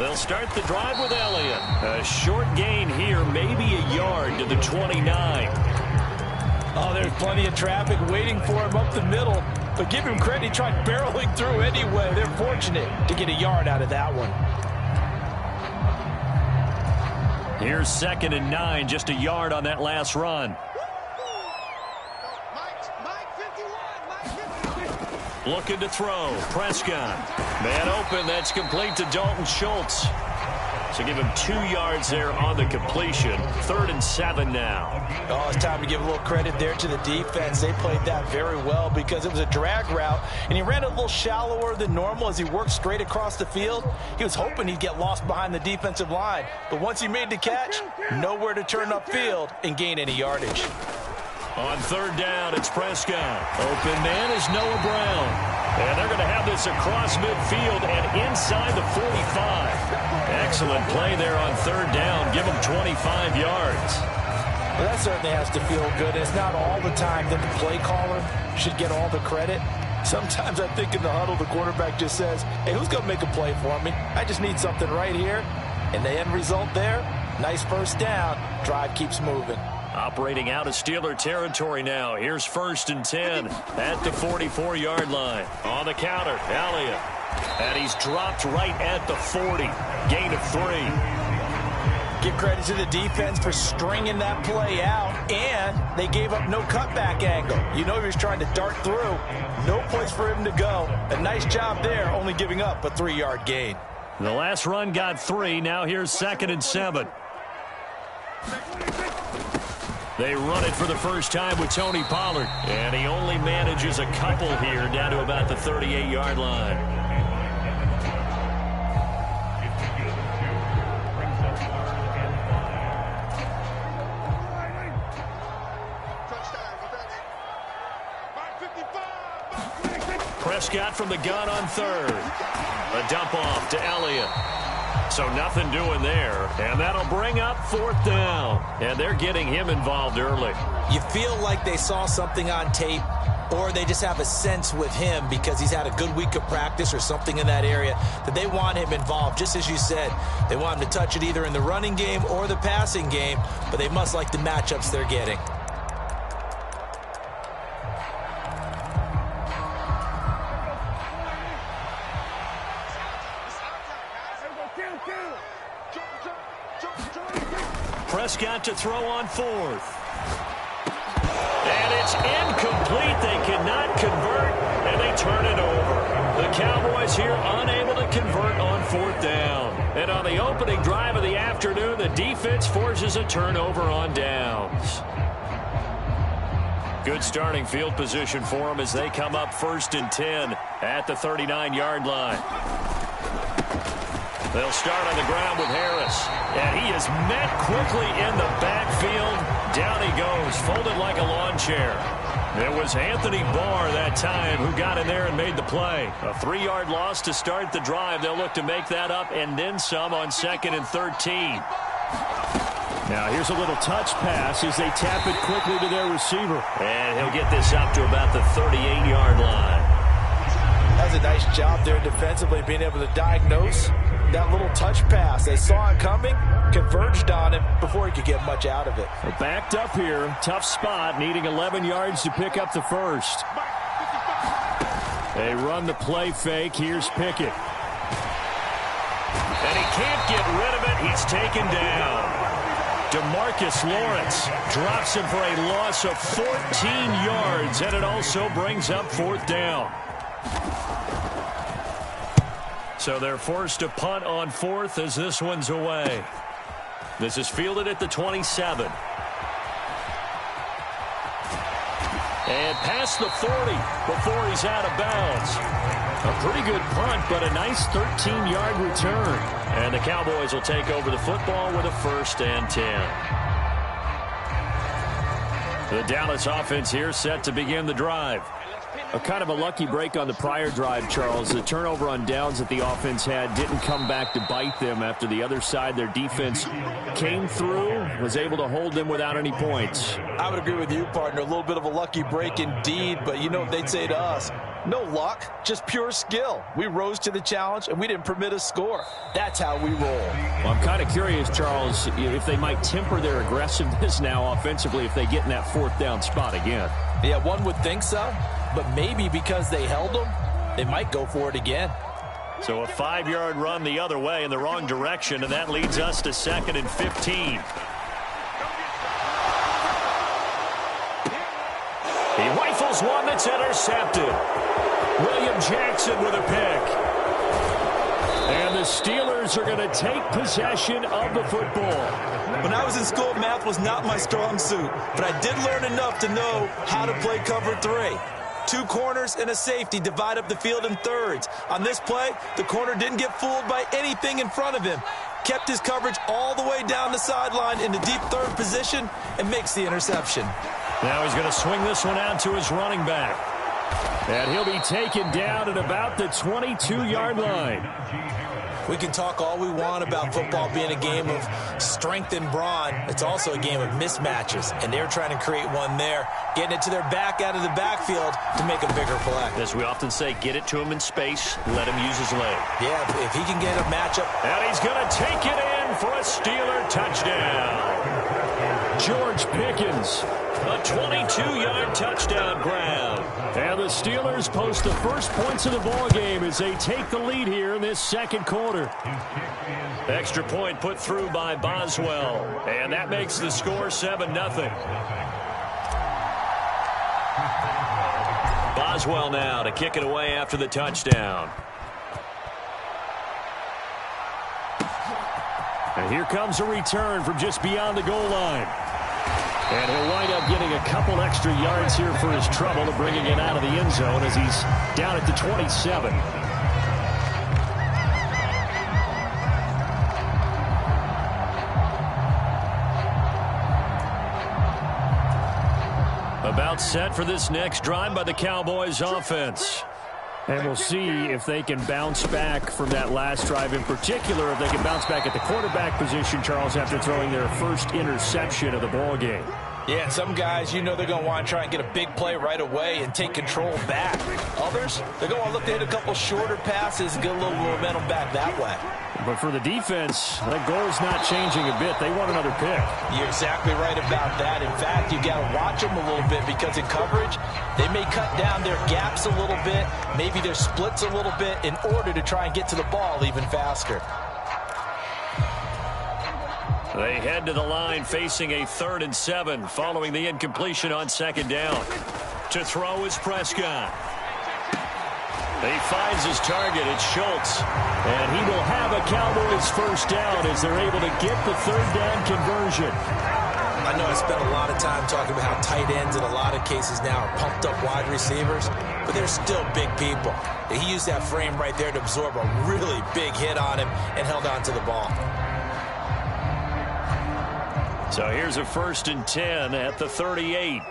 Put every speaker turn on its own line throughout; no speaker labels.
They'll start the drive with Elliott. A short gain here, maybe a yard to the 29.
Oh, there's plenty of traffic waiting for him up the middle. But give him credit, he tried barreling through anyway. They're fortunate to get a yard out of that one.
Here's 2nd and 9, just a yard on that last run. Looking to throw. Prescott. Man open. That's complete to Dalton Schultz. So give him 2 yards there on the completion. 3rd and 7 now.
Oh, it's time to give a little credit there to the defense. They played that very well because it was a drag route, and he ran a little shallower than normal as he worked straight across the field. He was hoping he'd get lost behind the defensive line, but once he made the catch, nowhere to turn upfield and gain any yardage.
On 3rd down, it's Prescott. Open man is Noah Brown. And they're going to have this across midfield and inside the 45. Excellent play there on 3rd down. Give them 25 yards.
Well, that certainly has to feel good. It's not all the time that the play caller should get all the credit. Sometimes I think in the huddle, the quarterback just says, hey, who's going to make a play for me? I just need something right here. And the end result there, nice 1st down. Drive keeps moving.
Operating out of Steeler territory now. Here's 1st and 10 at the 44-yard line. On the counter, Elliott. And he's dropped right at the 40. Gain of 3.
Give credit to the defense for stringing that play out, and they gave up no cutback angle. You know he was trying to dart through. No place for him to go. A nice job there, only giving up a 3-yard gain.
The last run got 3. Now here's 2nd and 7. They run it for the first time with Tony Pollard. And he only manages a couple here down to about the 38-yard line. Prescott from the gun on 3rd. A dump off to Elliott. So nothing doing there, and that'll bring up 4th down. And they're getting him involved early.
You feel like they saw something on tape, or they just have a sense with him because he's had a good week of practice or something in that area that they want him involved. Just as you said, they want him to touch it either in the running game or the passing game, but they must like the matchups they're getting.
Prescott to throw on 4th. And it's incomplete. They cannot convert, and they turn it over. The Cowboys here unable to convert on 4th down. And on the opening drive of the afternoon, the defense forces a turnover on downs. Good starting field position for them as they come up 1st and 10 at the 39-yard line. They'll start on the ground with Harris. And he is met quickly in the backfield. Down he goes, folded like a lawn chair. It was Anthony Barr that time who got in there and made the play. A 3-yard loss to start the drive. They'll look to make that up and then some on 2nd and 13. Now here's a little touch pass as they tap it quickly to their receiver. And he'll get this up to about the 38-yard line.
That's a nice job there defensively, being able to diagnose that little touch pass. They saw it coming, converged on him before he could get much out of it.
They're backed up here. Tough spot, needing 11 yards to pick up the 1st. They run the play fake. Here's Pickett. And he can't get rid of it. He's taken down. DeMarcus Lawrence drops him for a loss of 14 yards, and it also brings up 4th down. So they're forced to punt on 4th as this one's away. This is fielded at the 27. And past the 40 before he's out of bounds. A pretty good punt, but a nice 13-yard return. And the Cowboys will take over the football with a 1st and 10. The Dallas offense here set to begin the drive. A kind of a lucky break on the prior drive, Charles. The turnover on downs that the offense had didn't come back to bite them after the other side. Their defense came through, was able to hold them without any points.
I would agree with you, partner. A little bit of a lucky break indeed, but you know what they'd say to us? No luck, just pure skill. We rose to the challenge, and we didn't permit a score. That's how we roll.
Well, I'm kind of curious, Charles, if they might temper their aggressiveness now offensively if they get in that fourth down spot again.
Yeah, one would think so, but maybe because they held them, they might go for it again.
So a 5-yard run the other way in the wrong direction, and that leads us to 2nd and 15. He rifles one that's intercepted. William Jackson with a pick. And the Steelers are going to take possession of the football.
When I was in school, math was not my strong suit, but I did learn enough to know how to play cover 3. 2 corners and a safety divide up the field in thirds. On this play, the corner didn't get fooled by anything in front of him. Kept his coverage all the way down the sideline in the deep third position and makes the interception.
Now he's going to swing this one out to his running back. And he'll be taken down at about the 22-yard line.
We can talk all we want about football being a game of strength and brawn. It's also a game of mismatches, and they're trying to create one there, getting it to their back out of the backfield to make a bigger play.
As we often say, get it to him in space, let him use his leg.
Yeah, if he can get a matchup.
And he's going to take it in for a Steeler touchdown. George Pickens, a 22-yard touchdown grab. And the Steelers post the first points of the ball game as they take the lead here in this second quarter. Extra point put through by Boswell, and that makes the score 7-0. Boswell now to kick it away after the touchdown. And here comes a return from just beyond the goal line. And he'll wind up getting a couple extra yards here for his trouble to bringing it out of the end zone as he's down at the 27. About set for this next drive by the Cowboys offense. And we'll see if they can bounce back from that last drive in particular, if they can bounce back at the quarterback position, Charles, after throwing their first interception of the ball game.
Yeah, and some guys, you know they're going to want to try and get a big play right away and take control back. Others, they're going to look to hit a couple shorter passes and get a little momentum back that way.
But for the defense, that goal's not changing a bit. They want another pick.
You're exactly right about that. In fact, you got to watch them a little bit because in coverage, they may cut down their gaps a little bit, maybe their splits a little bit in order to try and get to the ball even faster.
They head to the line facing a 3rd and 7 following the incompletion on 2nd down. To throw is Prescott. He finds his target. It's Schultz. And he will have a Cowboys first down as they're able to get the 3rd down conversion.
I know I spent a lot of time talking about how tight ends in a lot of cases now are pumped up wide receivers, but they're still big people. He used that frame right there to absorb a really big hit on him and held on to the ball.
So here's a 1st and 10 at the 38.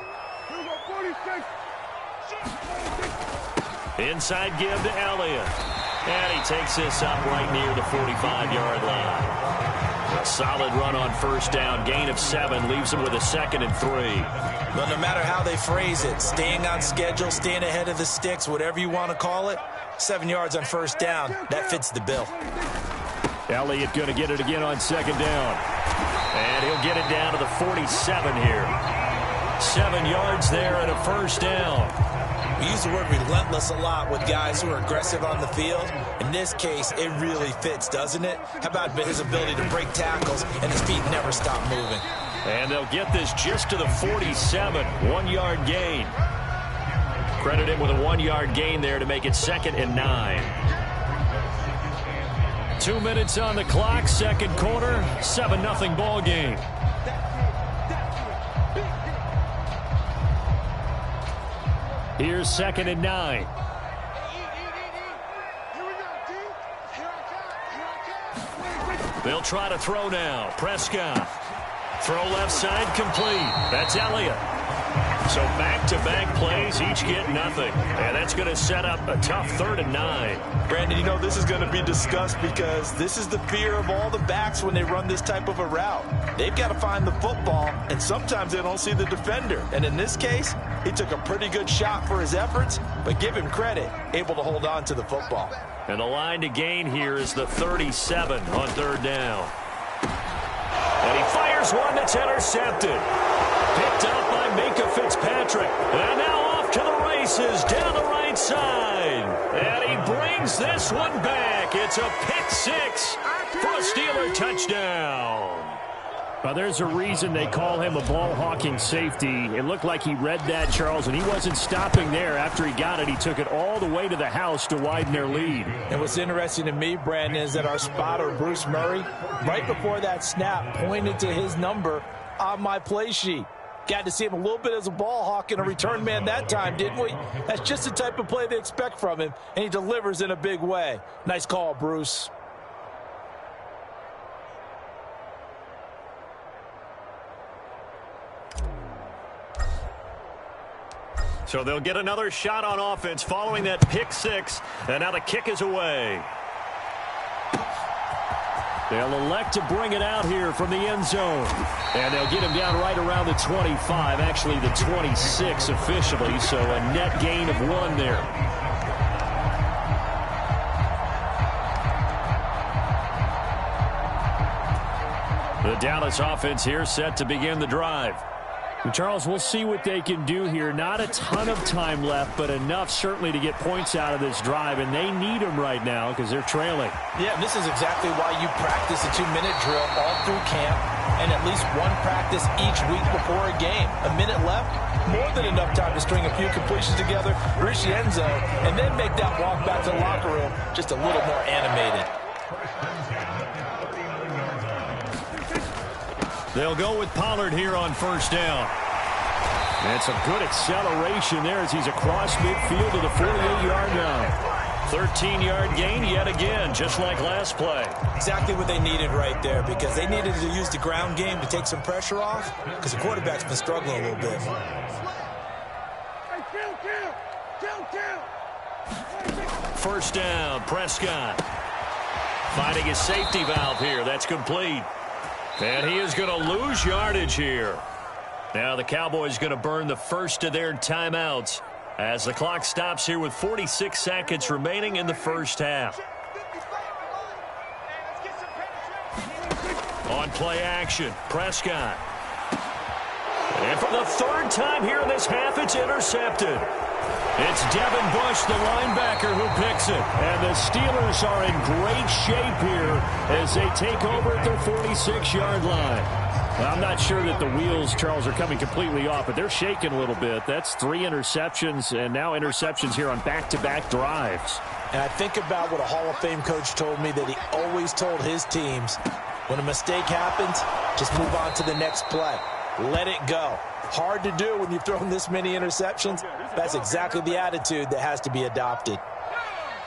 Inside give to Elliott. And he takes this up right near the 45-yard line. A solid run on 1st down. Gain of 7 leaves him with a 2nd and 3.
But no matter how they phrase it, staying on schedule, staying ahead of the sticks, whatever you want to call it, 7 yards on 1st down, that fits the bill.
Elliott going to get it again on 2nd down. And he'll get it down to the 47 here. 7 yards there and a 1st down.
We use the word relentless a lot with guys who are aggressive on the field. In this case, it really fits, doesn't it? How about his ability to break tackles and his feet never stop moving?
And they'll get this just to the 47. 1-yard gain. Credit him with a 1-yard gain there to make it 2nd and 9. 2 minutes on the clock, second quarter, 7-0 ball game. Here's 2nd and 9. They'll try to throw now. Prescott. Throw left side complete. That's Elliott. So back-to-back plays, each get nothing. And that's going to set up a tough 3rd and 9.
Brandon, you know this is going to be discussed because this is the fear of all the backs when they run this type of a route. They've got to find the football, and sometimes they don't see the defender. And in this case, he took a pretty good shot for his efforts, but give him credit, able to hold on to the football.
And the line to gain here is the 37 on 3rd down. And he fires one that's intercepted. Picked up by Minka Fitzpatrick. And now off to the races down the right side. And he brings this one back. It's a pick 6 for a Steeler touchdown.
Well, there's a reason they call him a ball-hawking safety. It looked like he read that, Charles, and he wasn't stopping there. After he got it, he took it all the way to the house to widen their lead.
And what's interesting to me, Brandon, is that our spotter, Bruce Murray, right before that snap, pointed to his number on my play sheet. Got to see him a little bit as a ball hawk and a return man that time, didn't we? That's just the type of play they expect from him, and he delivers in a big way. Nice call, Bruce.
So they'll get another shot on offense following that pick 6. And now the kick is away. They'll elect to bring it out here from the end zone. And they'll get him down right around the 25, actually the 26 officially. So a net gain of 1 there. The Dallas offense here set to begin the drive.
And Charles, we'll see what they can do here. Not a ton of time left, but enough certainly to get points out of this drive, and they need them right now because they're trailing.
Yeah, and this is exactly why you practice a 2-minute drill all through camp and at least one practice each week before a game. A minute left, more than enough time to string a few completions together, reach the end zone, and then make that walk back to the locker room just a little more animated.
They'll go with Pollard here on 1st down.
And some good acceleration there as he's across midfield to the 48-yard line.
13-yard gain yet again, just like last play.
Exactly what they needed right there, because they needed to use the ground game to take some pressure off, because the quarterback's been struggling a little bit.
First down, Prescott. Finding his safety valve here. That's complete. And he is going to lose yardage here. Now the Cowboys going to burn the first of their timeouts as the clock stops here with 46 seconds remaining in the first half. On play action, Prescott. And for the 3rd time here in this half, it's intercepted. It's Devin Bush, the linebacker, who picks it. And the Steelers are in great shape here as they take over at their 46-yard line. Well, I'm not sure that the wheels, Charles, are coming completely off, but they're shaking a little bit. That's 3 interceptions, and now interceptions here on back-to-back drives.
And I think about what a Hall of Fame coach told me that he always told his teams, when a mistake happens, just move on to the next play. Let it go. Hard to do when you've thrown this many interceptions. That's exactly the attitude that has to be adopted.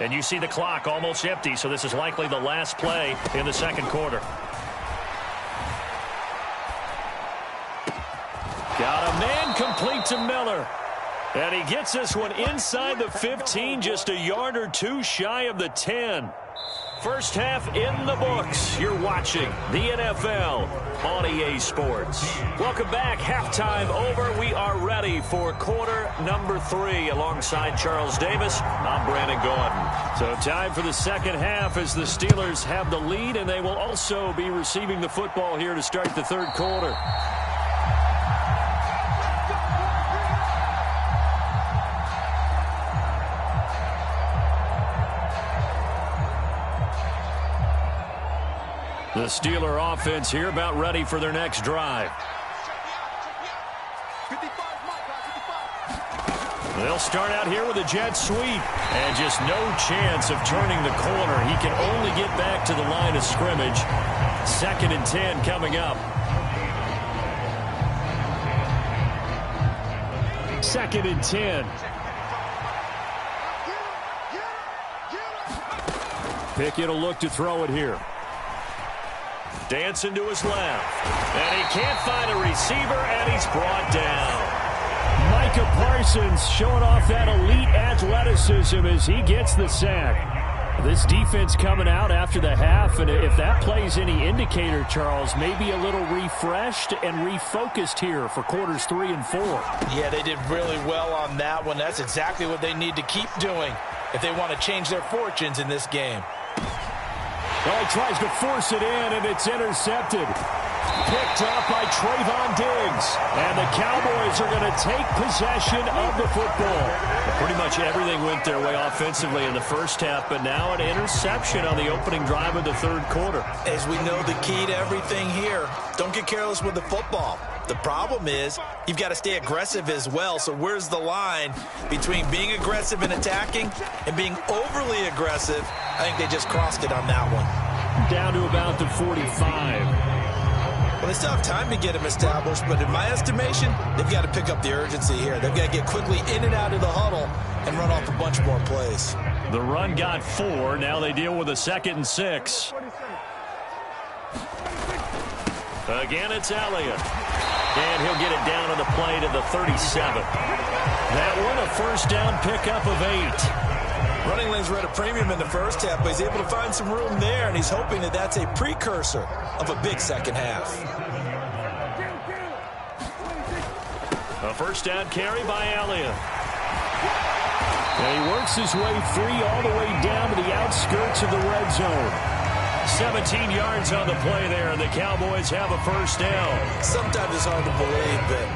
And you see the clock almost empty, so this is likely the last play in the second quarter. Got a man complete to Miller. And he gets this one inside the 15, just a yard or 2 shy of the 10. First half in the books. You're watching the NFL on EA Sports. Welcome back. Halftime over. We are ready for quarter number 3 alongside Charles Davis. I'm Brandon Gordon. So time for the second half as the Steelers have the lead, and they will also be receiving the football here to start the third quarter. The Steeler offense here about ready for their next drive. They'll start out here with a jet sweep. And just no chance of turning the corner. He can only get back to the line of scrimmage. 2nd and 10 coming up.
2nd and 10.
Pickett will look to throw it here. Dancing to his left. And he can't find a receiver, and he's brought down.
Micah Parsons showing off that elite athleticism as he gets the sack. This defense coming out after the half, and if that plays any indicator, Charles, maybe a little refreshed and refocused here for quarters 3 and 4.
Yeah, they did really well on that one. That's exactly what they need to keep doing if they want to change their fortunes in this game.
Well, he tries to force it in, and it's intercepted. Picked up by Trayvon Diggs. And the Cowboys are going to take possession of the football.
Pretty much everything went their way offensively in the first half, but now an interception on the opening drive of the third quarter.
As we know, the key to everything here, don't get careless with the football. The problem is you've got to stay aggressive as well. So where's the line between being aggressive and attacking and being overly aggressive? I think they just crossed it on that one.
Down to about the 45.
Well, they still have time to get him established, but in my estimation, they've got to pick up the urgency here. They've got to get quickly in and out of the huddle and run off a bunch more plays.
The run got 4. Now they deal with a 2nd and 6. Again, it's Elliott. And he'll get it down on the play to the 37. That one, a first down pickup of 8.
Running lanes were at a premium in the first half, but he's able to find some room there, and he's hoping that that's a precursor of a big second half.
A first down carry by Elliott.
And he works his way free all the way down to the outskirts of the red zone.
17 yards on the play there, and the Cowboys have a first down.
Sometimes it's hard to believe, but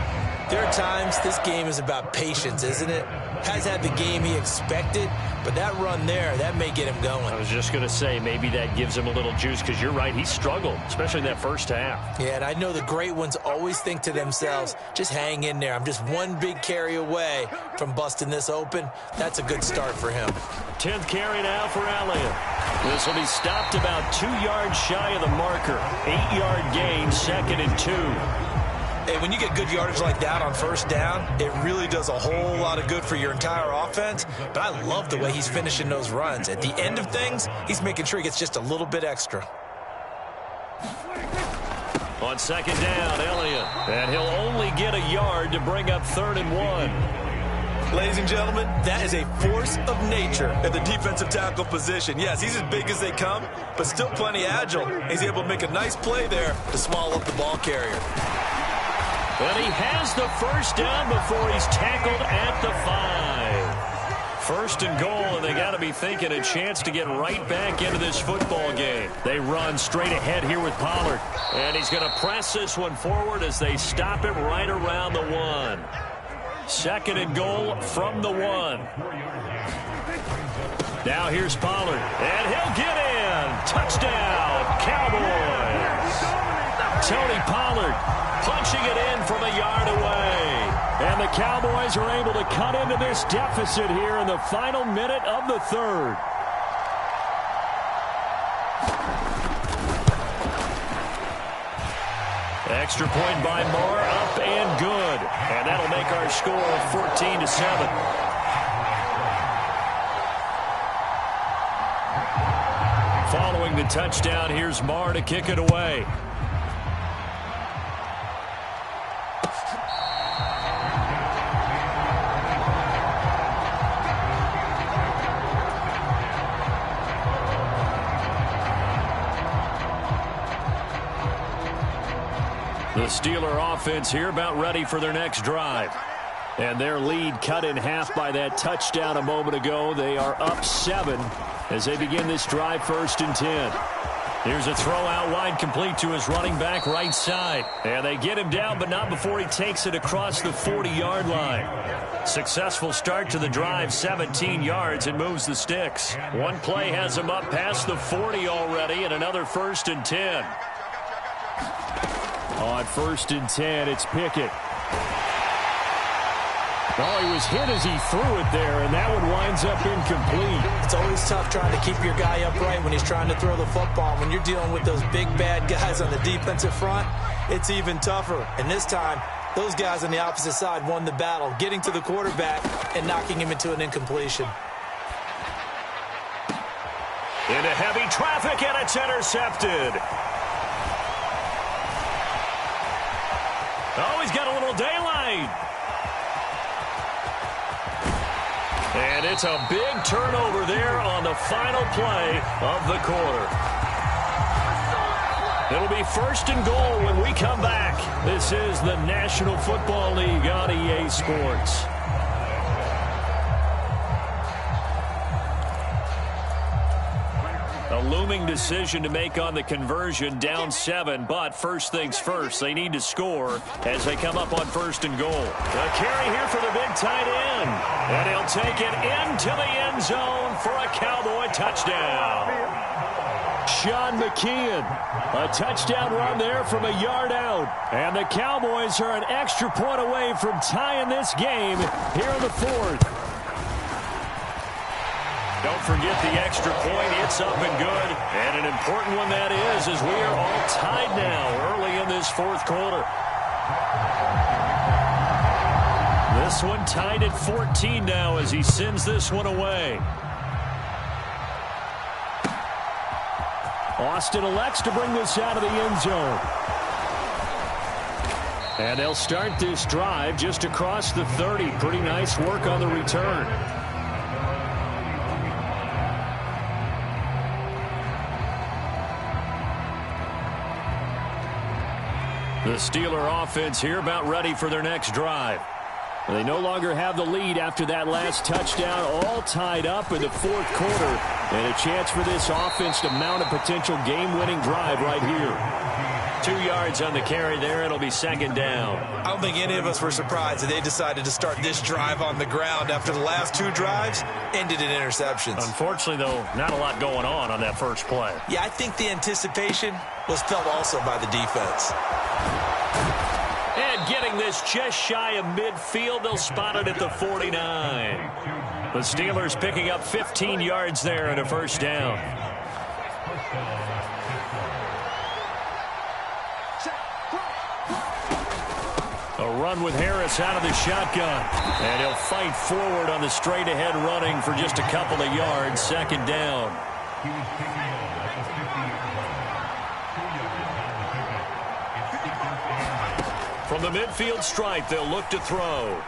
there are times this game is about patience, isn't it? Has had the game he expected, but that run there, that may get him going.
I was just going to say maybe that gives him a little juice because you're right, he struggled, especially in that first half.
Yeah, and I know the great ones always think to themselves, just hang in there. I'm just one big carry away from busting this open. That's a good start for him.
10th carry now for Elliott. This will be stopped about 2 yards shy of the marker. 8-yard gain, 2nd and 2.
Hey, when you get good yardage like that on first down, it really does a whole lot of good for your entire offense. But I love the way he's finishing those runs. At the end of things, he's making sure he gets just a little bit extra.
On 2nd down, Elliott. And he'll only get a yard to bring up 3rd and 1.
Ladies and gentlemen, that is a force of nature at the defensive tackle position. Yes, he's as big as they come, but still plenty agile. He's able to make a nice play there to small up the ball carrier.
And he has the first down before he's tackled at the 5. 1st and goal, and they got to be thinking a chance to get right back into this football game. They run straight ahead here with Pollard. And he's going to press this one forward as they stop it right around the 1. 2nd and goal from the 1. Now here's Pollard, and he'll get in. Touchdown, Cowboys. Tony Pollard punching it in from a yard away. And the Cowboys are able to cut into this deficit here in the final minute of the 3rd. Extra point by Moore, up and good. And that'll make our score 14-7. Following the touchdown, here's Marr to kick it away. The Steeler offense here about ready for their next drive. And their lead cut in half by that touchdown a moment ago. They are up 7 as they begin this drive, 1st and 10. Here's a throw out wide, complete to his running back right side. And they get him down, but not before he takes it across the 40-yard line. Successful start to the drive, 17 yards, and moves the sticks. One play has him up past the 40 already, and another 1st and 10.
On 1st and 10, it's Pickett. Oh, he was hit as he threw it there, and that one winds up incomplete.
It's always tough trying to keep your guy upright when he's trying to throw the football. When you're dealing with those big, bad guys on the defensive front, it's even tougher. And this time, those guys on the opposite side won the battle, getting to the quarterback and knocking him into an incompletion.
Into heavy traffic, and it's intercepted. Oh, he's got a little daylight. And it's a big turnover there on the final play of the quarter. It'll be 1st and goal when we come back. This is the National Football League on EA Sports. A looming decision to make on the conversion, down 7, but first things first, they need to score as they come up on 1st and goal. A carry here for the big tight end, and he'll take it into the end zone for a Cowboy touchdown. Sean McKeon, a touchdown run there from a yard out, and the Cowboys are an extra point away from tying this game here in the 4th. Don't forget the extra point. It's up and good. And an important one that is, as we are all tied now early in this 4th quarter. This one tied at 14 now as he sends this one away. Austin elects to bring this out of the end zone. And they'll start this drive just across the 30. Pretty nice work on the return. The Steeler offense here about ready for their next drive. They no longer have the lead after that last touchdown, all tied up in the 4th quarter. And a chance for this offense to mount a potential game-winning drive right here. 2 yards on the carry there. It'll be 2nd down.
I don't think any of us were surprised that they decided to start this drive on the ground after the last 2 drives ended in interceptions.
Unfortunately, though, not a lot going on that first play.
Yeah, I think the anticipation was felt also by the defense.
And getting this just shy of midfield, they'll spot it at the 49. The Steelers picking up 15 yards there and a 1st down. A run with Harris out of the shotgun. And he'll fight forward on the straight-ahead running for just a couple of yards. 2nd down. From the midfield stripe, they'll look to throw.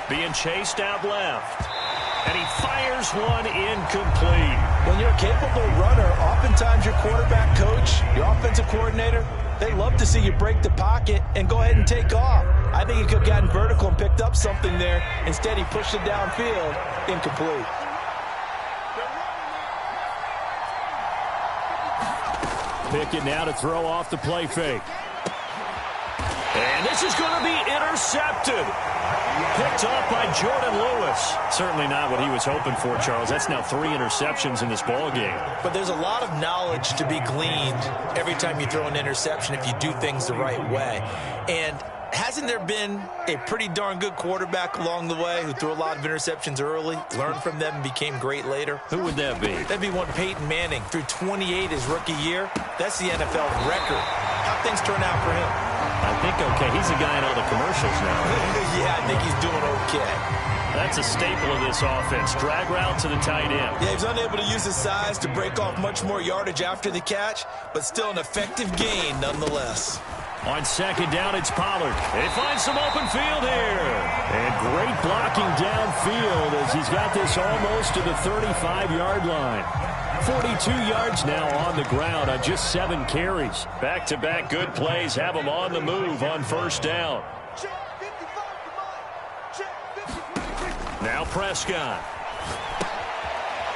Being chased out left. And he fires one incomplete.
When you're a capable runner, oftentimes your quarterback coach, your offensive coordinator, they love to see you break the pocket and go ahead and take off. I think he could have gotten vertical and picked up something there. Instead, he pushed it downfield. Incomplete.
Pickett now to throw off the play fake.
And this is going to be intercepted. Picked off by Jordan Lewis. Certainly not what he was hoping for, Charles. That's now 3 interceptions in this ball game.
But there's a lot of knowledge to be gleaned every time you throw an interception if you do things the right way. And hasn't there been a pretty darn good quarterback along the way who threw a lot of interceptions early, learned from them, and became great later?
Who would that be?
That'd be one Peyton Manning. Threw 28 his rookie year. That's the NFL record. How'd things turn out for him?
I think okay. He's the guy in all the commercials now.
Yeah, I think he's doing okay.
That's a staple of this offense. Drag route to the tight end.
Yeah, he's unable to use his size to break off much more yardage after the catch, but still an effective gain nonetheless.
On 2nd down, it's Pollard. They find some open field here.
And great blocking downfield as he's got this almost to the 35-yard line. 42 yards now on the ground on just 7 carries.
Back-to-back good plays have him on the move on 1st down. Now Prescott.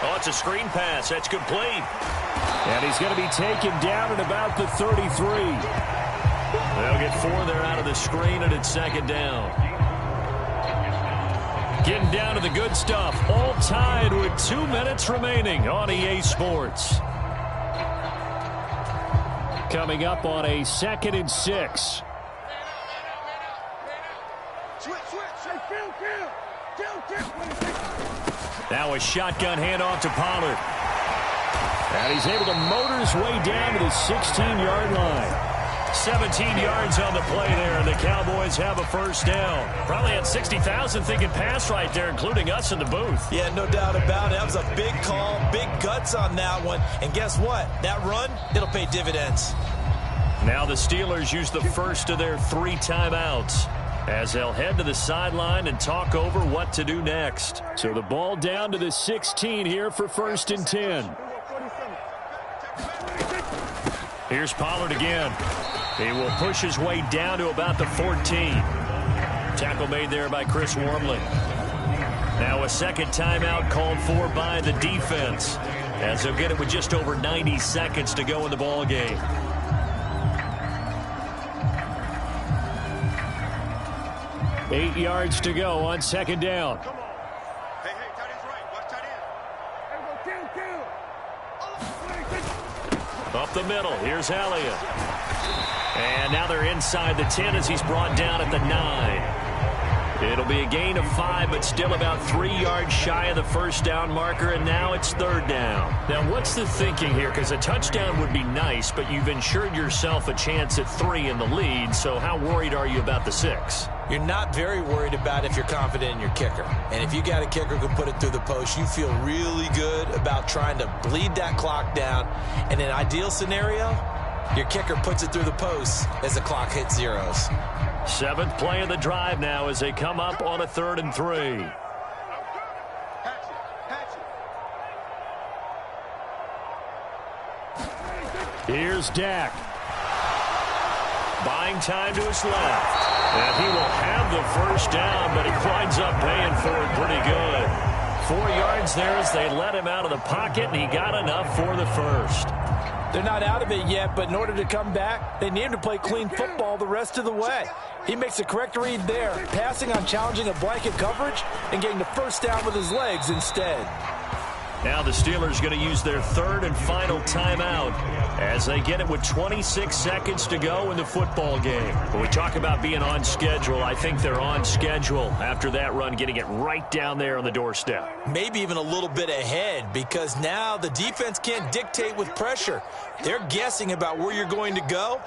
Oh, it's a screen pass. That's complete.
And he's going to be taken down at about the 33.
They'll get 4 there out of the screen, and it's 2nd down. Getting down to the good stuff. All tied with 2 minutes remaining on EA Sports.
Coming up on a 2nd and 6.
Now a shotgun handoff to Pollard.
And he's able to motor his way down to the 16-yard line.
17 yards on the play there, and the Cowboys have a 1st down. Probably had 60,000 thinking pass right there, including us in the booth.
Yeah, no doubt about it. That was a big call, big guts on that one. And guess what? That run, it'll pay dividends.
Now the Steelers use the first of their 3 timeouts. as they'll head to the sideline and talk over what to do next.
So the ball down to the 16 here for 1st and 10.
Here's Pollard again. He will push his way down to about the 14. Tackle made there by Chris Wormley. Now a second timeout called for by the defense, as they'll get it with just over 90 seconds to go in the ball game.
Eight yards to go on 2nd down.
Up the middle, here's Elliott. And now they're inside the 10 as he's brought down at the 9. It'll be a gain of 5, but still about 3 yards shy of the first down marker, and now it's 3rd down.
Now, what's the thinking here? Because a touchdown would be nice, but you've ensured yourself a chance at 3 in the lead, so how worried are you about the 6?
You're not very worried about if you're confident in your kicker. And if you got a kicker who can put it through the post, you feel really good about trying to bleed that clock down. In an ideal scenario, your kicker puts it through the post as the clock hits zeros.
7th play of the drive now as they come up on a 3rd and 3.
Here's Dak.
Buying time to his left. And he will have the first down, but he winds up paying for it pretty good. 4 yards there as they let him out of the pocket, and he got enough for the first.
They're not out of it yet, but in order to come back, they need him to play clean football the rest of the way. He makes a correct read there, passing on challenging a blanket coverage and getting the first down with his legs instead.
Now the Steelers going to use their 3rd and final timeout as they get it with 26 seconds to go in the football game. When we talk about being on schedule, I think they're on schedule after that run, getting it right down there on the doorstep.
Maybe even a little bit ahead, because now the defense can't dictate with pressure. They're guessing about where you're going to go.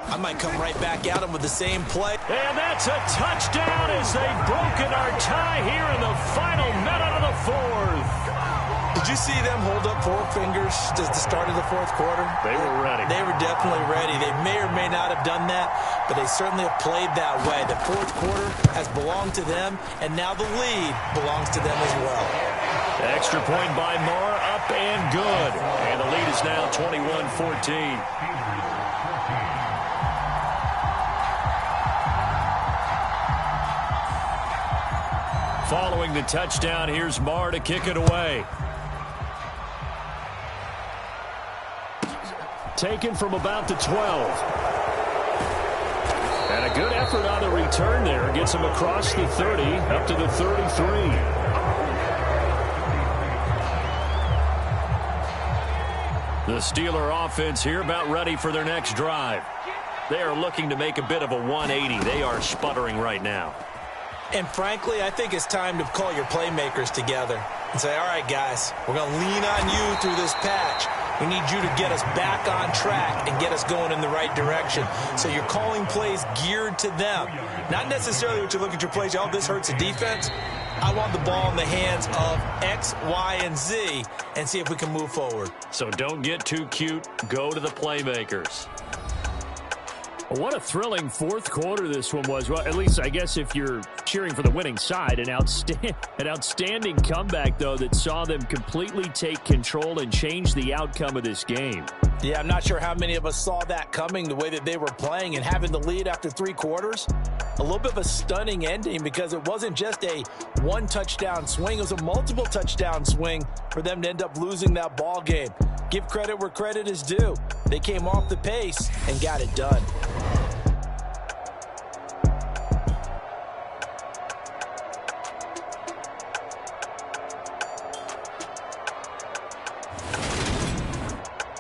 I might come right back at them with the same play.
And that's a touchdown as they've broken our tie here in the final minute of the 4th.
Did you see them hold up 4 fingers at the start of the 4th quarter?
They were ready.
They were definitely ready. They may or may not have done that, but they certainly have played that way. The 4th quarter has belonged to them, and now the lead belongs to them as well.
Extra point by Marr, up and good. And the lead is now 21-14. Following the touchdown, here's Marr to kick it away.
Taken from about the 12. And a good effort on the return there. Gets him across the 30, up to the 33. The Steeler offense here about ready for their next drive. They are looking to make a bit of a 180. They are sputtering right now.
And frankly, I think it's time to call your playmakers together and say, all right, guys, we're going to lean on you through this patch. We need you to get us back on track and get us going in the right direction. So you're calling plays geared to them. Not necessarily what you look at your plays, oh, this hurts the defense. I want the ball in the hands of X, Y, and Z and see if we can move forward.
So don't get too cute. Go to the playmakers.
What a thrilling 4th quarter this one was. Well, at least I guess if you're cheering for the winning side, an outstanding comeback, though, that saw them completely take control and change the outcome of this game.
Yeah, I'm not sure how many of us saw that coming, the way that they were playing and having the lead after 3 quarters. A little bit of a stunning ending because it wasn't just a 1 touchdown swing. It was a multiple touchdown swing for them to end up losing that ball game. Give credit where credit is due. They came off the pace and got it done.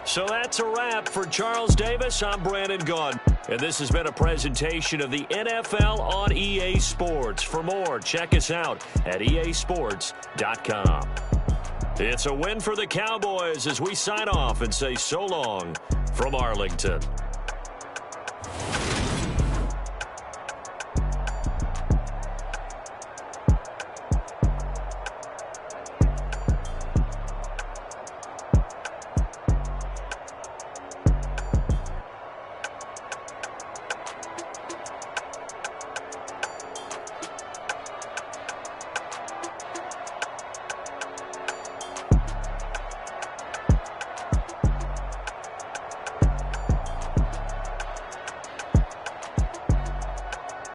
So that's a wrap for Charles Davis. I'm Brandon Gunn. And this has been a presentation of the NFL on EA Sports. For more, check us out at easports.com. It's a win for the Cowboys as we sign off and say so long from Arlington.